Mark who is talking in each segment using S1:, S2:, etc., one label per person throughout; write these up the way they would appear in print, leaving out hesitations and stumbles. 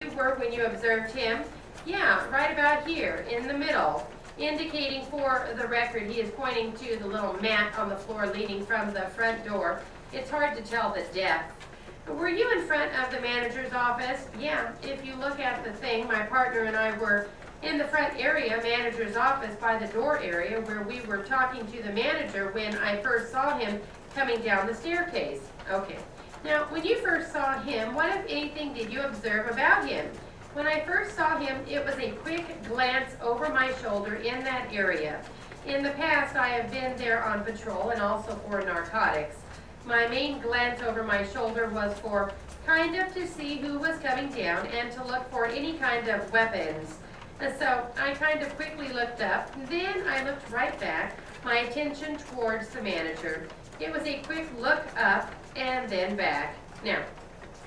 S1: you were when you observed him? Yeah, right about here, in the middle. Indicating for the record, he is pointing to the little mat on the floor leading from the front door. It's hard to tell the depth. Were you in front of the manager's office? Yeah, if you look at the thing, my partner and I were in the front area, manager's office, by the door area where we were talking to the manager when I first saw him coming down the staircase. Okay. Now, when you first saw him, what, if anything, did you observe about him? When I first saw him, it was a quick glance over my shoulder in that area. In the past, I have been there on patrol and also for narcotics. My main glance over my shoulder was for kind of to see who was coming down and to look for any kind of weapons. So I kind of quickly looked up, then I looked right back, my attention towards the manager. It was a quick look up and then back. Now,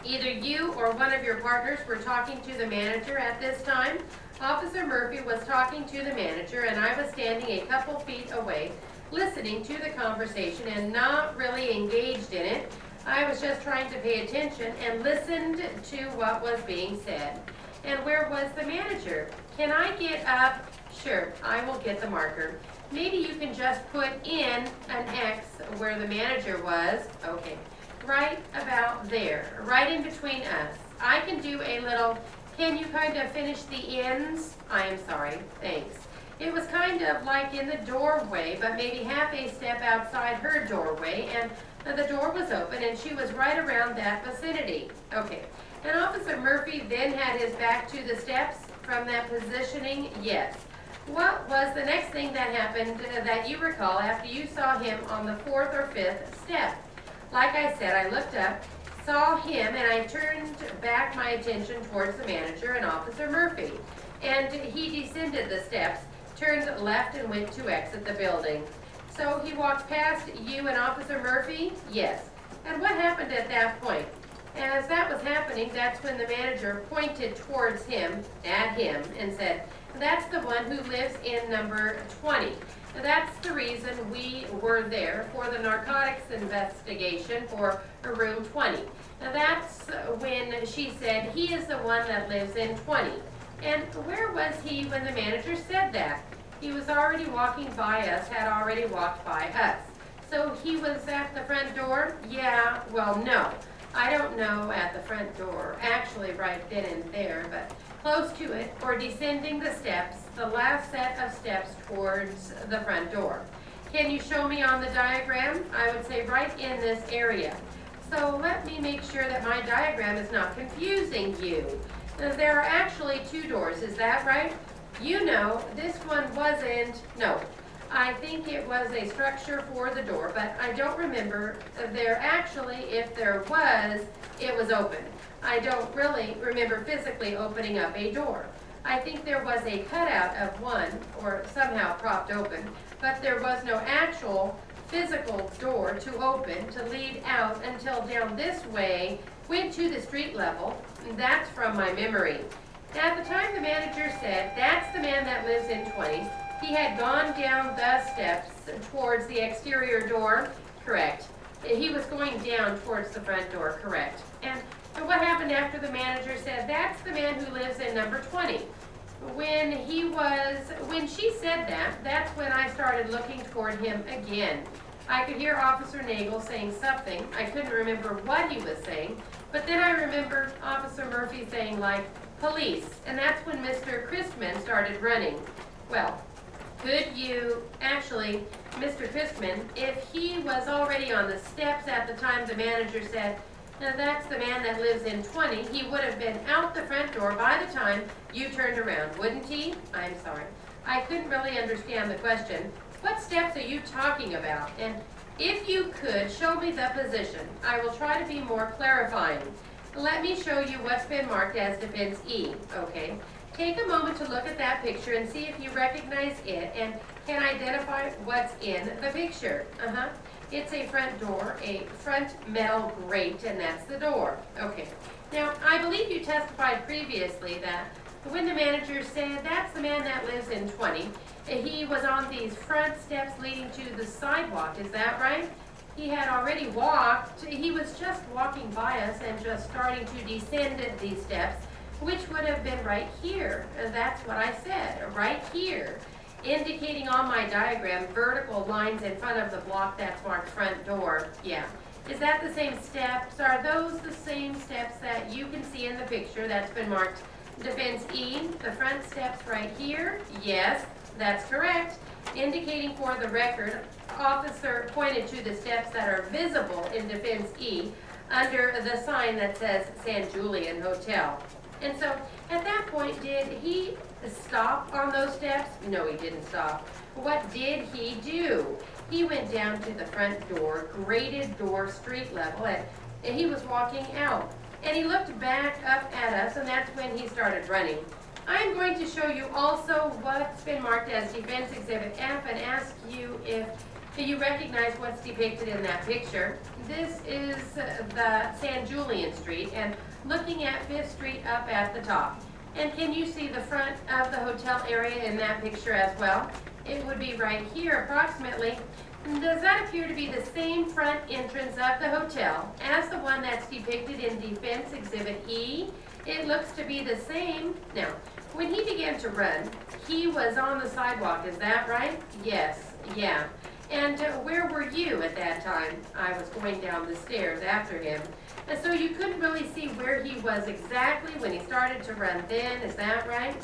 S1: either you or one of your partners were talking to the manager at this time. Officer Murphy was talking to the manager and I was standing a couple feet away, listening to the conversation and not really engaged in it. I was just trying to pay attention and listened to what was being said. And where was the manager? Can I get up? Sure, I will get the marker. Maybe you can just put in an X where the manager was. Okay, right about there, right in between us. I can do a little, can you kind of finish the ends? I am sorry, thanks. It was kind of like in the doorway, but maybe half a step outside her doorway, and the door was open and she was right around that vicinity. Okay, and Officer Murphy then had his back to the steps from that positioning? Yes. What was the next thing that happened that you recall after you saw him on the fourth or fifth step? Like I said, I looked up, saw him, and I turned back my attention towards the manager and Officer Murphy. And he descended the steps, turned left, and went to exit the building. So he walked past you and Officer Murphy? Yes. And what happened at that point? As that was happening, that's when the manager pointed towards him, at him, and said, "That's the one who lives in number 20. That's the reason we were there for the narcotics investigation for room 20. Now that's when she said, he is the one that lives in 20. And where was he when the manager said that? He was already walking by us, had already walked by us. So he was at the front door? Yeah, well, no. I don't know at the front door, actually right then and there, but close to it, or descending the steps, the last set of steps towards the front door. Can you show me on the diagram? I would say right in this area. So let me make sure that my diagram is not confusing you. There are actually two doors, is that right? You know, this one wasn't, no. I think it was a structure for the door, but I don't remember. There actually, if there was, it was open. I don't really remember physically opening up a door. I think there was a cutout of one, or somehow propped open, but there was no actual physical door to open to lead out until down this way, went to the street level. That's from my memory. At the time the manager said, that's the man that lives in 20, he had gone down the steps towards the exterior door, correct. He was going down towards the front door, correct. And what happened after the manager said, that's the man who lives in number 20? When she said that, that's when I started looking toward him again. I could hear Officer Nagel saying something. I couldn't remember what he was saying, but then I remembered Officer Murphy saying, like, police, and that's when Mr. Christman started running. Well, could you, actually, Mr. Christman, if he was already on the steps at the time the manager said, now that's the man that lives in 20, he would have been out the front door by the time you turned around, wouldn't he? I'm sorry. I couldn't really understand the question. What steps are you talking about? And if you could, show me the position. I will try to be more clarifying. Let me show you what's been marked as defense E, okay? Take a moment to look at that picture and see if you recognize it and can identify what's in the picture. It's a front door, a front metal grate, and that's the door. Okay. Now, I believe you testified previously that when the manager said, that's the man that lives in 20, he was on these front steps leading to the sidewalk. Is that right? He had already walked. He was just walking by us and just starting to descend these steps which would have been right here. And that's what I said, right here, indicating on my diagram vertical lines in front of the block that's marked front door. Yeah. Is that the same steps? Are those the same steps that you can see in the picture that's been marked Defense E? The front steps right here? Yes, that's correct. Indicating for the record, officer pointed to the steps that are visible in Defense E under the sign that says San Julian Hotel. And so at that point, did he stop on those steps? No, he didn't stop. What did he do? He went down to the front door, graded door, street level, and he was walking out. And he looked back up at us, and that's when he started running. I'm going to show you also what's been marked as Defense Exhibit F and ask you if you recognize what's depicted in that picture. This is the San Julian Street, and looking at 5th Street up at the top. And can you see the front of the hotel area in that picture as well? It would be right here approximately. Does that appear to be the same front entrance of the hotel as the one that's depicted in Defense Exhibit E? It looks to be the same. Now, when he began to run, he was on the sidewalk, is that right? Yes, yeah. And where were you at that time? I was going down the stairs after him. And so you couldn't really see where he was exactly when he started to run then, is that right?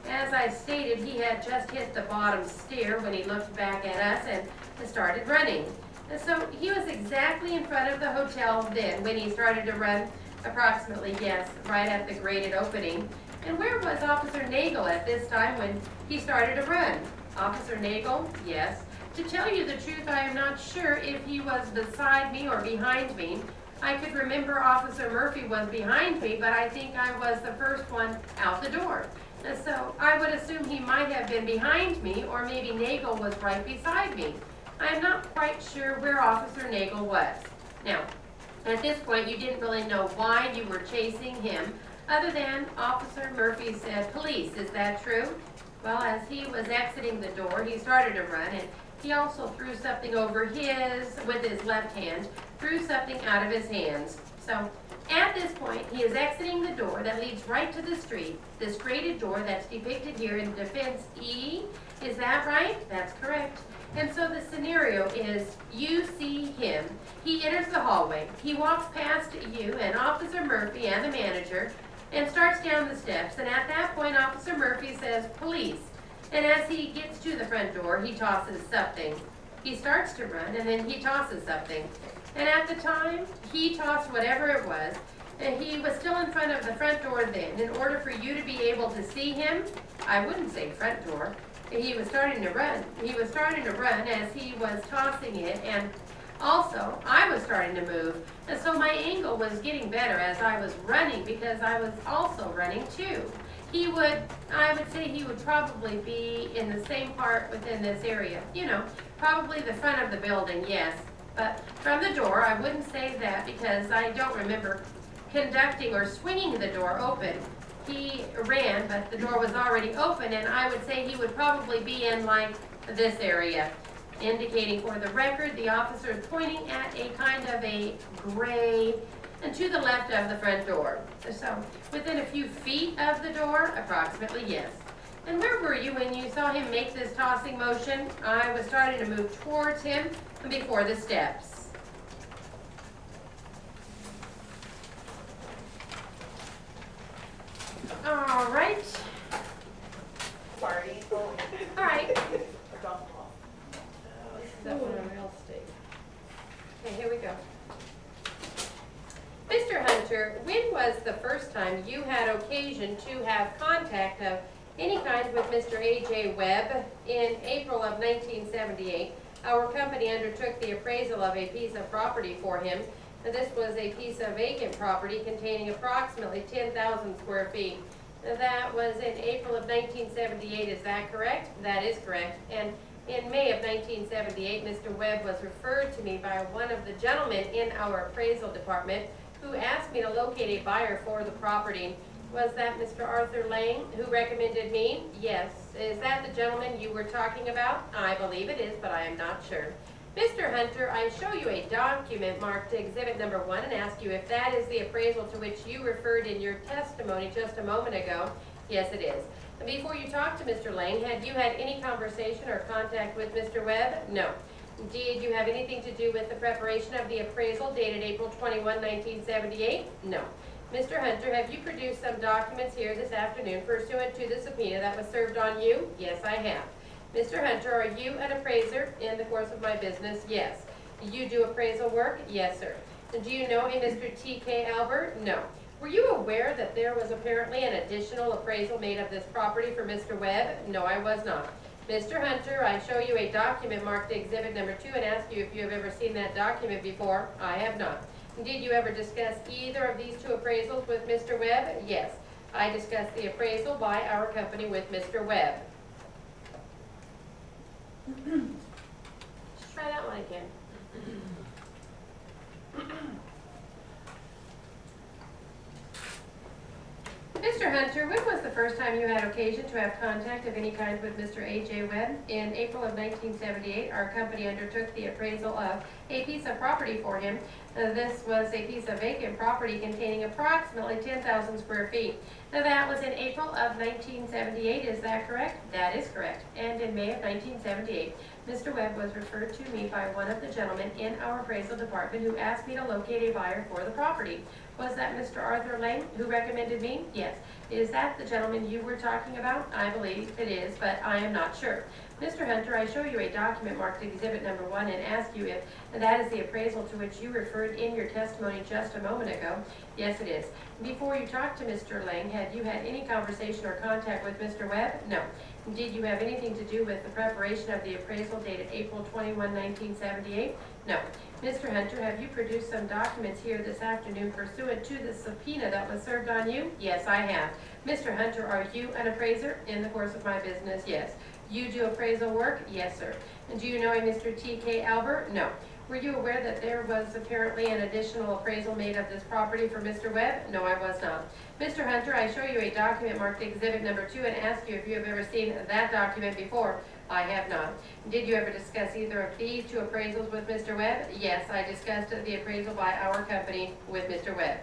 S1: As I stated, he had just hit the bottom stair when he looked back at us and started running. And so he was exactly in front of the hotel then when he started to run, approximately, yes, right at the graded opening. And where was Officer Nagel at this time when he started to run? Officer Nagel, yes. To tell you the truth, I am not sure if he was beside me or behind me. I could remember Officer Murphy was behind me, but I think I was the first one out the door. And so I would assume he might have been behind me, or maybe Nagel was right beside me. I'm not quite sure where Officer Nagel was. Now, at this point, you didn't really know why you were chasing him, other than Officer Murphy said, "Police, is that true?" Well, as he was exiting the door, he started to run, and he also threw something over with his left hand, threw something out of his hands. So, at this point, he is exiting the door that leads right to the street, this graded door that's depicted here in Defense E. Is that right? That's correct. And so the scenario is, you see him, he enters the hallway, he walks past you and Officer Murphy and the manager, and starts down the steps, and at that point, Officer Murphy says, "Police." And as he gets to the front door, he tosses something. He starts to run, and then he tosses something. And at the time, he tossed whatever it was, and he was still in front of the front door then. In order for you to be able to see him, I wouldn't say front door, he was starting to run. He was starting to run as he was tossing it, and also, I was starting to move. And so my angle was getting better as I was running because I was also running too. I would say he would probably be in the same part within this area. You know, probably the front of the building, yes. But from the door, I wouldn't say that because I don't remember conducting or swinging the door open. He ran, but the door was already open, and I would say he would probably be in like this area. Indicating for the record, the officer is pointing at a kind of a gray and to the left of the front door. So within a few feet of the door, approximately, yes. And where were you when you saw him make this tossing motion? I was starting to move towards him before the steps. All right.
S2: Sorry.
S1: All right.
S2: That one on real estate.
S1: Okay, here we go. Mr. Hunter, when was the first time you had occasion to have contact of any kind with Mr. A.J. Webb? In April of 1978, our company undertook the appraisal of a piece of property for him. Now, this was a piece of vacant property containing approximately 10,000 square feet. Now, that was in April of 1978, is that correct? That is correct. And in May of 1978, Mr. Webb was referred to me by one of the gentlemen in our appraisal department who asked me to locate a buyer for the property. Was that Mr. Arthur Lang who recommended me? Yes. Is that the gentleman you were talking about? I believe it is, but I am not sure. Mr. Hunter, I show you a document marked exhibit number 1 and ask you if that is the appraisal to which you referred in your testimony just a moment ago. Yes, it is. And before you talk to Mr. Lang, had you had any conversation or contact with Mr. Webb? No. Did you have anything to do with the preparation of the appraisal dated April 21, 1978? No. Mr. Hunter, have you produced some documents here this afternoon pursuant to the subpoena that was served on you? Yes, I have. Mr. Hunter, are you an appraiser in the course of my business? Yes. Do you do appraisal work? Yes, sir. Do you know a Mr. T.K. Albert? No. Were you aware that there was apparently an additional appraisal made of this property for Mr. Webb? No, I was not. Mr. Hunter, I show you a document marked exhibit number 2 and ask you if you have ever seen that document before. I have not. Did you ever discuss either of these 2 appraisals with Mr. Webb? Yes. I discussed the appraisal by our company with Mr. Webb. Let's try that one again. Mr. Hunter, when was the first time you had occasion to have contact of any kind with Mr. A.J. Webb? In April of 1978, our company undertook the appraisal of a piece of property for him. This was a piece of vacant property containing approximately 10,000 square feet. Now that was in April of 1978, is that correct? That is correct. And in May of 1978, Mr. Webb was referred to me by one of the gentlemen in our appraisal department who asked me to locate a buyer for the property. Was that Mr. Arthur Lang who recommended me? Yes. Is that the gentleman you were talking about? I believe it is, but I am not sure. Mr. Hunter, I show you a document marked exhibit number 1 and ask you if that is the appraisal to which you referred in your testimony just a moment ago. Yes, it is. Before you talked to Mr. Lang, had you had any conversation or contact with Mr. Webb? No. Did you have anything to do with the preparation of the appraisal dated April 21, 1978? No. Mr. Hunter, have you produced some documents here this afternoon pursuant to the subpoena that was served on you? Yes, I have. Mr. Hunter, are you an appraiser in the course of my business? Yes. You do appraisal work? Yes, sir. And do you know a Mr. T.K. Albert? No. Were you aware that there was apparently an additional appraisal made of this property for Mr. Webb? No, I was not. Mr. Hunter, I show you a document marked exhibit number 2 and ask you if you have ever seen that document before. I have not. Did you ever discuss either of these 2 appraisals with Mr. Webb? Yes, I discussed the appraisal by our company with Mr. Webb.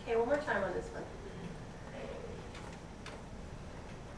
S1: Okay, one more time on this one.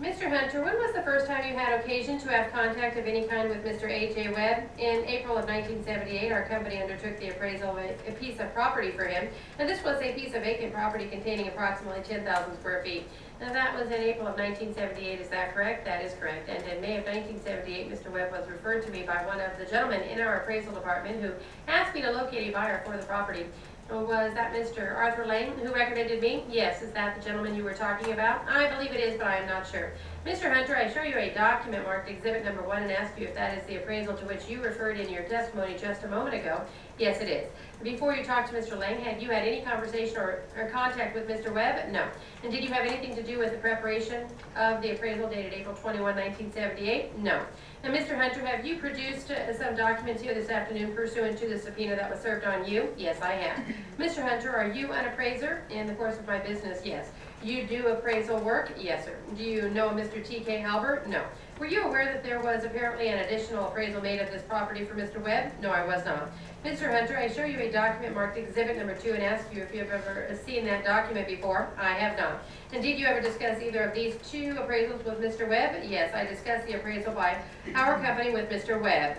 S1: Mr. Hunter, when was the first time you had occasion to have contact of any kind with Mr. A.J. Webb? In April of 1978, our company undertook the appraisal of a piece of property for him, and this was a piece of vacant property containing approximately 10,000 square feet. Now that was in April of 1978, is that correct? That is correct. And in May of 1978, Mr. Webb was referred to me by one of the gentlemen in our appraisal department who asked me to locate a buyer for the property. Was that Mr. Arthur Lang who recommended me? Yes. Is that the gentleman you were talking about? I believe it is, but I am not sure. Mr. Hunter, I show you a document marked exhibit number 1 and ask you if that is the appraisal to which you referred in your testimony just a moment ago. Yes, it is. Before you talked to Mr. Lang, had you had any conversation or contact with Mr. Webb? No. And did you have anything to do with the preparation of the appraisal dated April 21, 1978? No. Now, Mr. Hunter, have you produced some documents here this afternoon pursuant to the subpoena that was served on you? Yes, I have. Mr. Hunter, are you an appraiser in the course of my business? Yes. You do appraisal work? Yes, sir. Do you know Mr. T.K. Albert? No. Were you aware that there was apparently an additional appraisal made of this property for Mr. Webb? No, I was not. Mr. Hunter, I show you a document marked exhibit number 2 and ask you if you have ever seen that document before. I have not. And did you ever discuss either of these 2 appraisals with Mr. Webb? Yes, I discussed the appraisal by our company with Mr. Webb.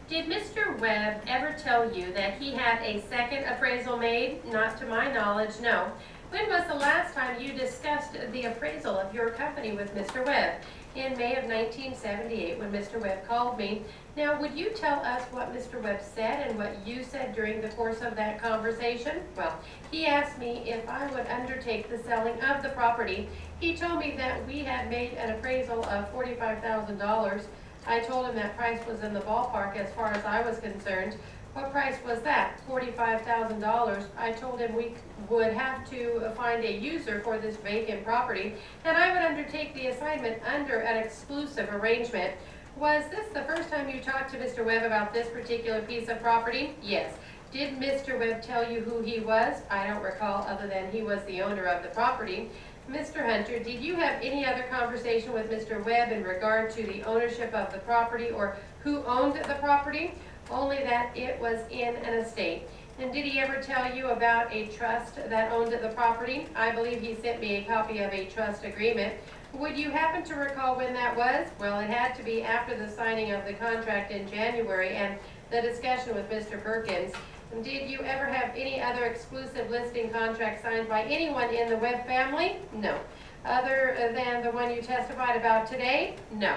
S1: Did Mr. Webb ever tell you that he had a second appraisal made? Not to my knowledge, no. When was the last time you discussed the appraisal of your company with Mr. Webb? In May of 1978 when Mr. Webb called me. Now, would you tell us what Mr. Webb said and what you said during the course of that conversation? Well, he asked me if I would undertake the selling of the property. He told me that we had made an appraisal of $45,000. I told him that price was in the ballpark as far as I was concerned. What price was that? $45,000. I told him we would have to find a user for this vacant property, and I would undertake the assignment under an exclusive arrangement. Was this the first time you talked to Mr. Webb about this particular piece of property? Yes. Did Mr. Webb tell you who he was? I don't recall, other than he was the owner of the property. Mr. Hunter, did you have any other conversation with Mr. Webb in regard to the ownership of the property or who owned the property? Only that it was in an estate. And did he ever tell you about a trust that owned the property? I believe he sent me a copy of a trust agreement. Would you happen to recall when that was? Well, it had to be after the signing of the contract in January and the discussion with Mr. Perkins. Did you ever have any other exclusive listing contract signed by anyone in the Webb family? No. Other than the one you testified about today? No.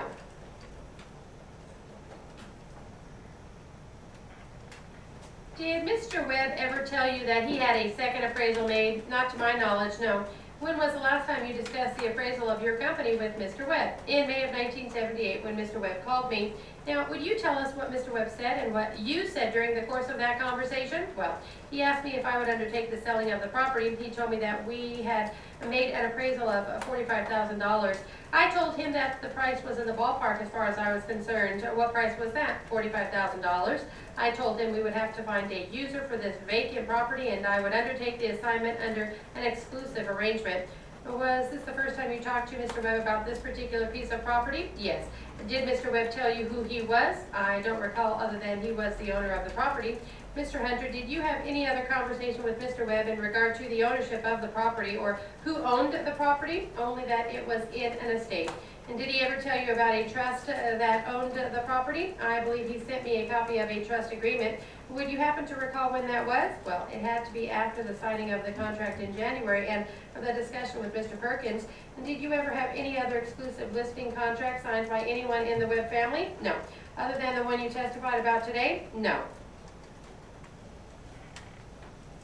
S1: Did Mr. Webb ever tell you that he had a second appraisal made? Not to my knowledge, no. When was the last time you discussed the appraisal of your company with Mr. Webb? In May of 1978, when Mr. Webb called me. Now, would you tell us what Mr. Webb said and what you said during the course of that conversation? Well, he asked me if I would undertake the selling of the property. He told me that we had made an appraisal of $45,000. I told him that the price was in the ballpark as far as I was concerned. What price was that? $45,000. I told him we would have to find a user for this vacant property and I would undertake the assignment under an exclusive arrangement. Was this the first time you talked to Mr. Webb about this particular piece of property? Yes. Did Mr. Webb tell you who he was? I don't recall, other than he was the owner of the property. Mr. Hunter, did you have any other conversation with Mr. Webb in regard to the ownership of the property or who owned the property? Only that it was in an estate. And did he ever tell you about a trust that owned the property? I believe he sent me a copy of a trust agreement. Would you happen to recall when that was? Well, it had to be after the signing of the contract in January and the discussion with Mr. Perkins. And did you ever have any other exclusive listing contract signed by anyone in the Webb family? No. Other than the one you testified about today? No.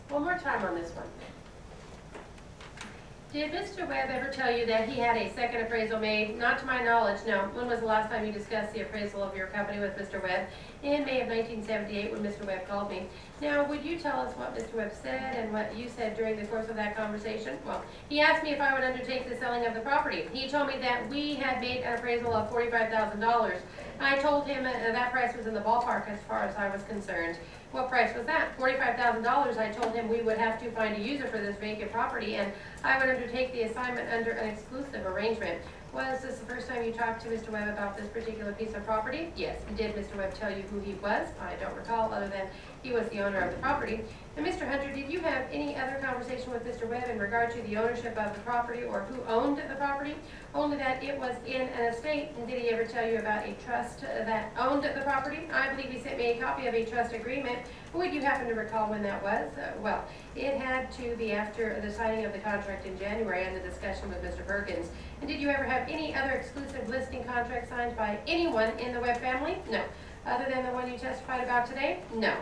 S1: One more time on this one. Did Mr. Webb ever tell you that he had a second appraisal made? Not to my knowledge, no. When was the last time you discussed the appraisal of your company with Mr. Webb? In May of 1978, when Mr. Webb called me. Now, would you tell us what Mr. Webb said and what you said during the course of that conversation? Well, he asked me if I would undertake the selling of the property. He told me that we had made an appraisal of $45,000. I told him that price was in the ballpark as far as I was concerned. What price was that? $45,000. I told him we would have to find a user for this vacant property and I would undertake the assignment under an exclusive arrangement. Was this the first time you talked to Mr. Webb about this particular piece of property? Yes. Did Mr. Webb tell you who he was? I don't recall, other than he was the owner of the property. And Mr. Hunter, did you have any other conversation with Mr. Webb in regard to the ownership of the property or who owned the property? Only that it was in an estate. And did he ever tell you about a trust that owned the property? I believe he sent me a copy of a trust agreement. Would you happen to recall when that was? Well, it had to be after the signing of the contract in January and the discussion with Mr. Perkins. And did you ever have any other exclusive listing contract signed by anyone in the Webb family? No. Other than the one you testified about today? No.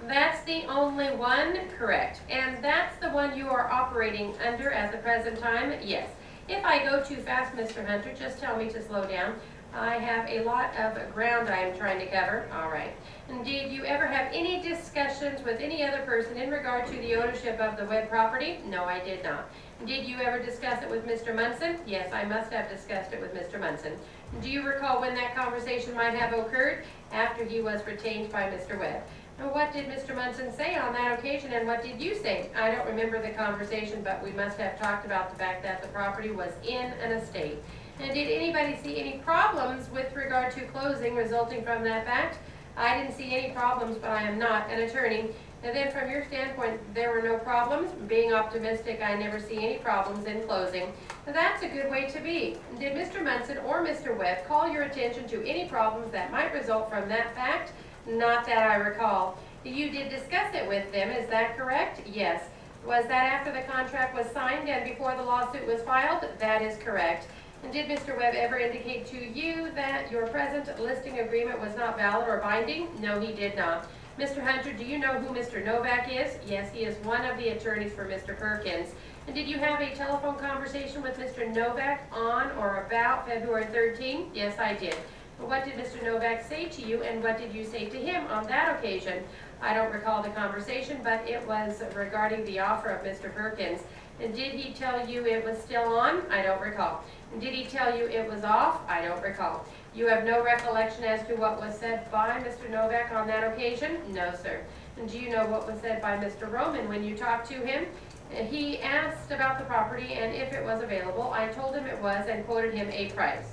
S1: That's the only one, correct. And that's the one you are operating under at the present time, yes. If I go too fast, Mr. Hunter, just tell me to slow down. I have a lot of ground I am trying to cover. All right. And did you ever have any discussions with any other person in regard to the ownership of the Webb property? No, I did not. Did you ever discuss it with Mr. Munson? Yes, I must have discussed it with Mr. Munson. Do you recall when that conversation might have occurred? After he was retained by Mr. Webb. And what did Mr. Munson say on that occasion, and what did you say? I don't remember the conversation, but we must have talked about the fact that the property was in an estate. And did anybody see any problems with regard to closing resulting from that fact? I didn't see any problems, but I am not an attorney. And then from your standpoint, there were no problems. Being optimistic, I never see any problems in closing. Now, that's a good way to be. Did Mr. Munson or Mr. Webb call your attention to any problems that might result from that fact? Not that I recall. You did discuss it with them, is that correct? Yes. Was that after the contract was signed and before the lawsuit was filed? That is correct. And did Mr. Webb ever indicate to you that your present listing agreement was not valid or binding? No, he did not. Mr. Hunter, do you know who Mr. Novak is? Yes, he is one of the attorneys for Mr. Perkins. And did you have a telephone conversation with Mr. Novak on or about February 13? Yes, I did. What did Mr. Novak say to you, and what did you say to him on that occasion? I don't recall the conversation, but it was regarding the offer of Mr. Perkins. And did he tell you it was still on? I don't recall. And did he tell you it was off? I don't recall. You have no recollection as to what was said by Mr. Novak on that occasion? No, sir. And do you know what was said by Mr. Roman when you talked to him? He asked about the property and if it was available. I told him it was and quoted him a price.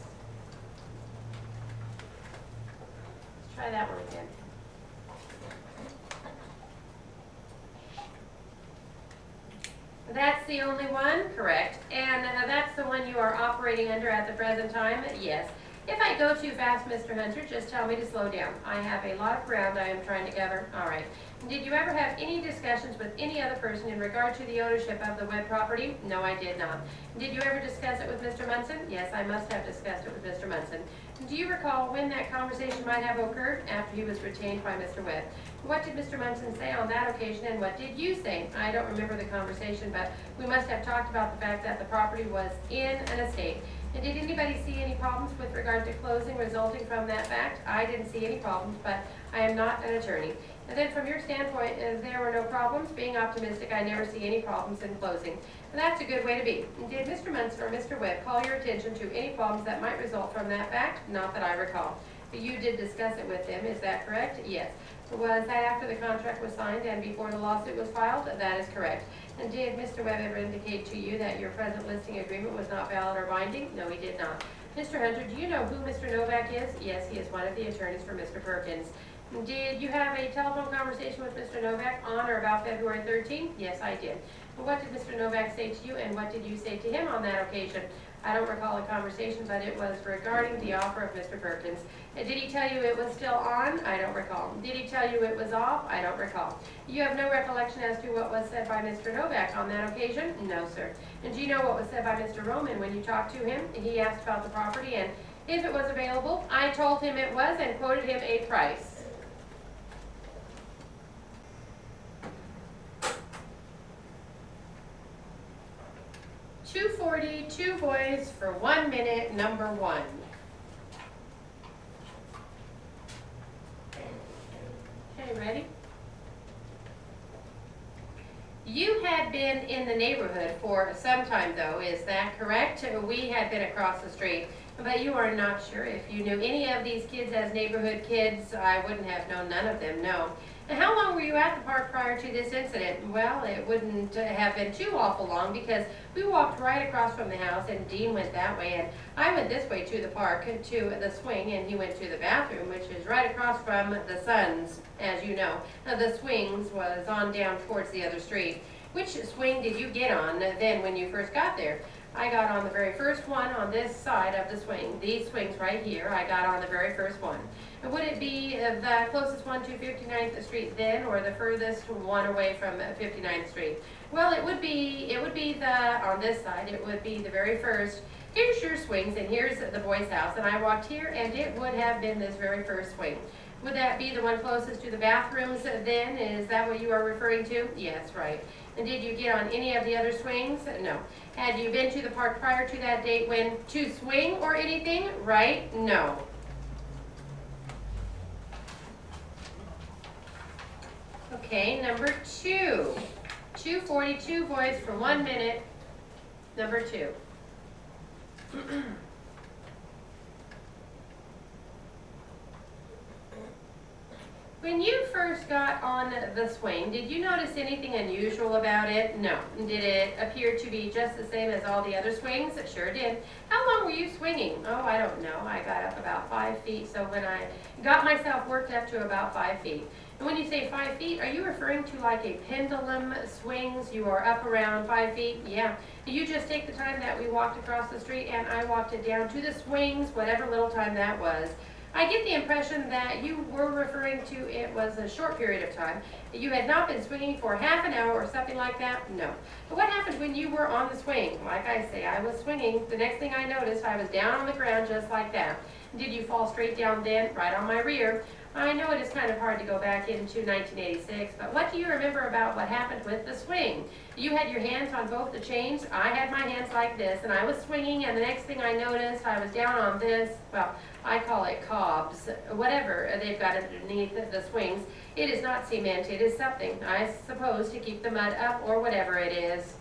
S1: Let's try that one again. That's the only one? Correct. And that's the one you are operating under at the present time? Yes. If I go too fast, Mr. Hunter, just tell me to slow down. I have a lot of ground I am trying to cover. All right. Did you ever have any discussions with any other person in regard to the ownership of the Webb property? No, I did not. Did you ever discuss it with Mr. Munson? Yes, I must have discussed it with Mr. Munson. Do you recall when that conversation might have occurred? After he was retained by Mr. Webb. What did Mr. Munson say on that occasion and what did you say? I don't remember the conversation, but we must have talked about the fact that the property was in an estate. And did anybody see any problems with regard to closing resulting from that fact? I didn't see any problems, but I am not an attorney. And then from your standpoint, there were no problems. Being optimistic, I never see any problems in closing. And that's a good way to be. Did Mr. Munson or Mr. Webb call your attention to any problems that might result from that fact? Not that I recall. But you did discuss it with them, is that correct? Yes. Was that after the contract was signed and before the lawsuit was filed? That is correct. And did Mr. Webb ever indicate to you that your present listing agreement was not valid or binding? No, he did not. Mr. Hunter, do you know who Mr. Novak is? Yes, he is one of the attorneys for Mr. Perkins. Did you have a telephone conversation with Mr. Novak on or about February 13th? Yes, I did. What did Mr. Novak say to you and what did you say to him on that occasion? I don't recall a conversation, but it was regarding the offer of Mr. Perkins. Did he tell you it was still on? I don't recall. Did he tell you it was off? I don't recall. You have no recollection as to what was said by Mr. Novak on that occasion? No, sir. And do you know what was said by Mr. Roman when you talked to him? He asked about the property and if it was available. I told him it was and quoted him a price. $2.40, two boys for 1 minute, number one. Okay, ready? You had been in the neighborhood for some time though, is that correct? We had been across the street, but you are not sure if you knew any of these kids as neighborhood kids. I wouldn't have known none of them, no. And how long were you at the park prior to this incident? Well, it wouldn't have been too awful long because we walked right across from the house and Dean went that way and I went this way to the park to the swing and he went to the bathroom, which is right across from the Suns, as you know. Now, the swings was on down towards the other street. Which swing did you get on then when you first got there? I got on the very first one on this side of the swing. These swings right here, I got on the very first one. And would it be the closest one to 59th Street then, or the furthest one away from 59th Street? Well, it would be on this side, it would be the very first. Here's your swings, and here's the boys' house, and I walked here, and it would have been this very first swing. Would that be the one closest to the bathrooms then? Is that what you are referring to? Yes, right. And did you get on any of the other swings? No. Had you been to the park prior to that date when to swing or anything? Right? No. Okay, number two. 2:42 boys for 1 minute. Number two. When you first got on the swing, did you notice anything unusual about it? No. Did it appear to be just the same as all the other swings? It sure did. How long were you swinging? Oh, I don't know. I got up about 5 feet, so when I got myself worked up to about 5 feet. And when you say 5 feet, are you referring to like a pendulum swings? You are up around 5 feet? Yeah. You just take the time that we walked across the street and I walked it down to the swings, whatever little time that was. I get the impression that you were referring to it was a short period of time. You had not been swinging for half an hour or something like that? No. But what happened when you were on the swing? Like I say, I was swinging. The next thing I noticed, I was down on the ground just like that. Did you fall straight down then? Right on my rear. I know it is kind of hard to go back into 1986, but what do you remember about what happened with the swing? You had your hands on both the chains. I had my hands like this, and I was swinging, and the next thing I noticed, I was down on this, well, I call it cobs, whatever they've got underneath the swings. It is not cement, it is something, I suppose, to keep the mud up or whatever it is.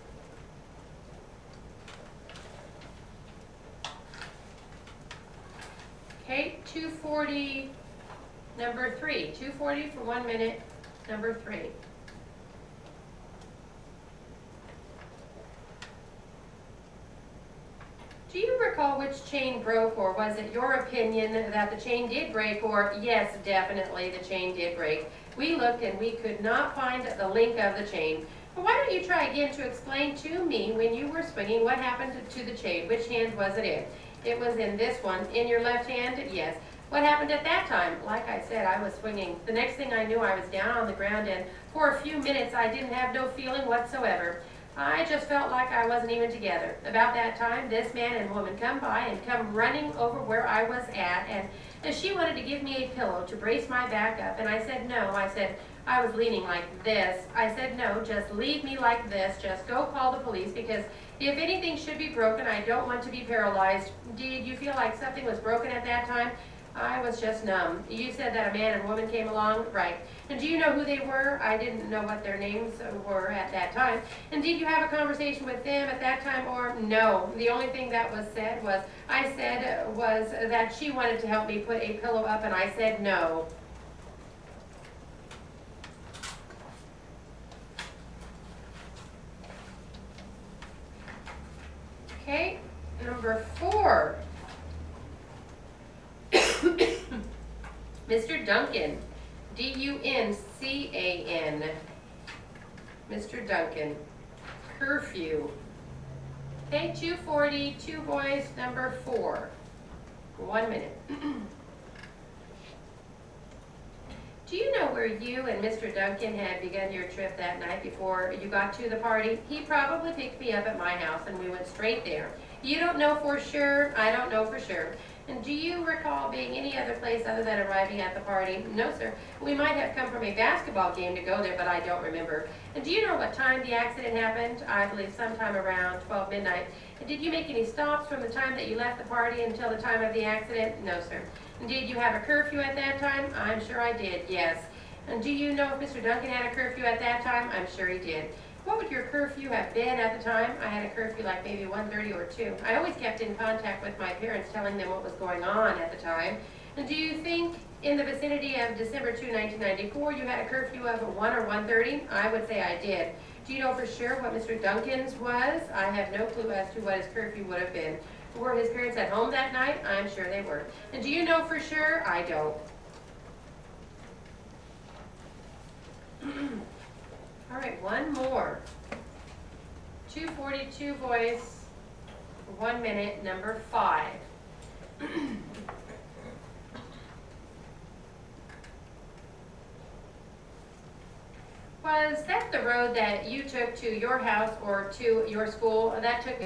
S1: Okay, 240, number 3. 240 for 1 minute, number 3. Do you recall which chain broke, or was it your opinion that the chain did break, or yes, definitely the chain did break? We looked and we could not find the link of the chain. Well, why don't you try again to explain to me when you were swinging what happened to the chain? Which hand was it in? It was in this one. In your left hand? Yes. What happened at that time? Like I said, I was swinging. The next thing I knew, I was down on the ground, and for a few minutes I didn't have no feeling whatsoever. I just felt like I wasn't even together. About that time, this man and woman come by and come running over where I was at, and she wanted to give me a pillow to brace my back up, and I said no. I said, I was leaning like this. I said, no, just leave me like this. Just go call the police, because if anything should be broken, I don't want to be paralyzed. Did you feel like something was broken at that time? I was just numb. You said that a man and woman came along? Right. And do you know who they were? I didn't know what their names were at that time. And did you have a conversation with them at that time, or no? The only thing that was said was, I said was that she wanted to help me put a pillow up, and I said no. Okay, number 4. Mr. Duncan, D-U-N-C-A-N. Mr. Duncan, curfew. Okay, 240, 2 boys, number 4. 1 minute. Do you know where you and Mr. Duncan had begun your trip that night before you got to the party? He probably picked me up at my house and we went straight there. You don't know for sure? I don't know for sure. And do you recall being any other place other than arriving at the party? No, sir. We might have come from a basketball game to go there, but I don't remember. And do you know what time the accident happened? I believe sometime around 12 midnight. And did you make any stops from the time that you left the party until the time of the accident? No, sir. And did you have a curfew at that time? I'm sure I did, yes. And do you know if Mr. Duncan had a curfew at that time? I'm sure he did. What would your curfew have been at the time? I had a curfew like maybe 1:30 or 2. I always kept in contact with my parents, telling them what was going on at the time. And do you think in the vicinity of December 2, 1994, you had a curfew of 1 or 1:30? I would say I did. Do you know for sure what Mr. Duncan's was? I have no clue as to what his curfew would have been. Were his parents at home that night? I'm sure they were. And do you know for sure? I don't. All right, one more. 242 voice, 1 minute, number 5. Was that the road that you took to your house or to your school? That took